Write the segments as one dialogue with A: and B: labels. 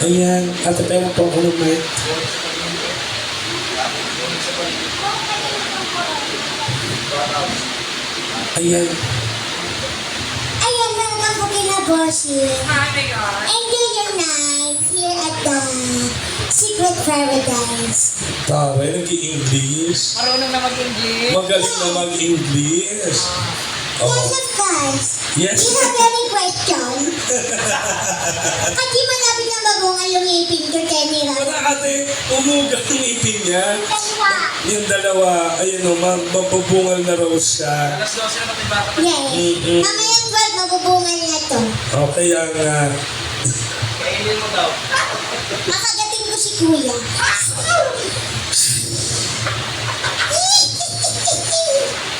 A: Ayan, ate tayo po ako ng mic. Ayan.
B: Ayan, welcome po kina Bossy.
C: Hi, my God.
B: Enjoy your night here at the Secret Paradise.
A: Taray, nag-i-English.
C: Marunong na mag-English.
A: Magaling na mag-English.
B: Yes, of course.
A: Yes.
B: Do you have any question? At di malapit na magunga yung ngipin ko, Kenny Ram.
A: Para ate, umuga ng ipin niya.
B: Dalawa.
A: Yung dalawa, ayun o, mabubungal na raw siya.
C: Alas 12 na pati bata pa.
B: Yes. Mamayang 12, mabubungan na to.
A: O, kaya nga.
C: Kainin mo daw.
B: Makagating ko si Kuya.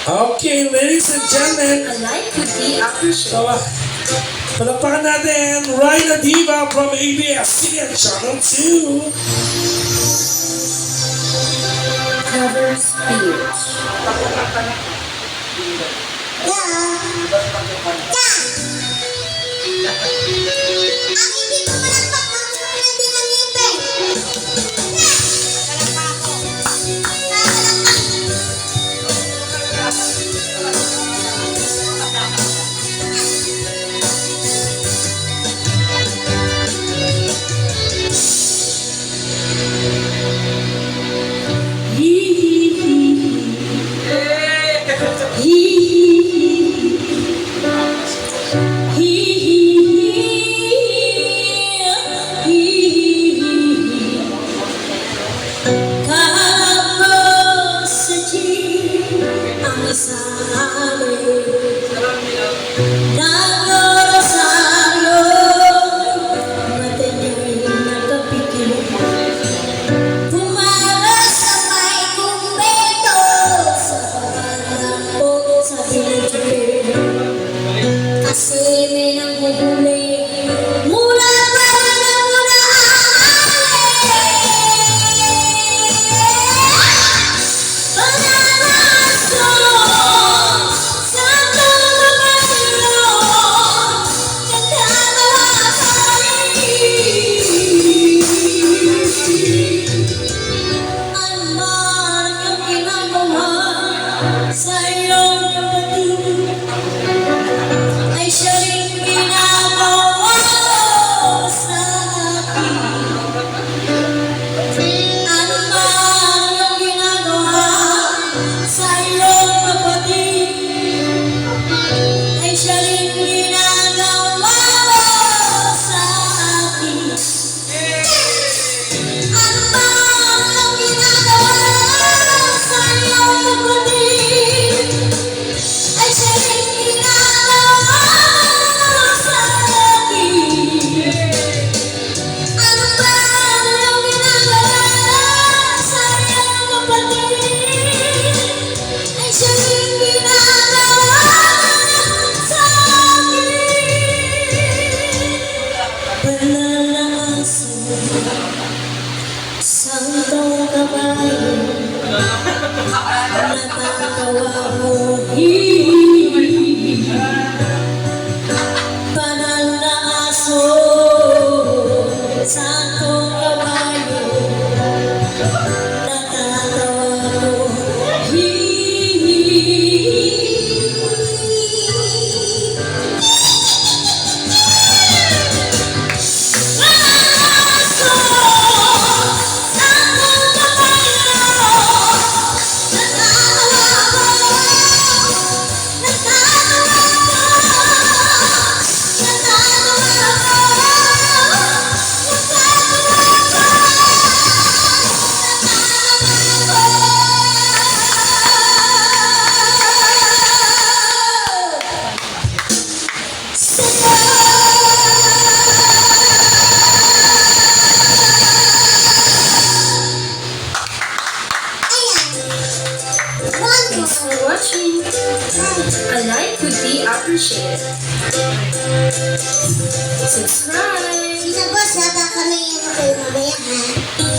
A: Okay, ladies and gentlemen.
C: A life could be appreciated.
A: Tawa. Palakpakan natin, Rhina Diva from ABS-CBN Channel 2.
C: Cover speech.
B: Yeah. Ang ibig ko malakpak, magsusunod din ang ngipin. Kasi may nanguhuli mula pa rin ang mula Pananaso sa pagkakasyon Ang man ang ginagawa sa iyong kapatid ay siya rin ginagawa sa akin. Ano man ang ginagawa sa iyong kapatid, ay siya rin ginagawa sa akin. Ano man ang ginagawa sa iyong kapatid, ay siya rin ginagawa sa akin. Ano ba ang ginagawa sa iyong kapatid, ay siya rin ginagawa sa akin. Panalangso, santong kabayo, natatawa mo, Pananaso, santong kabayo, natatawa ko. Pananaso, santong kabayo, natatawa ko. Thanks for watching. A like would be appreciated. Subscribe. Sino boss, baka kami yung mamaya ha?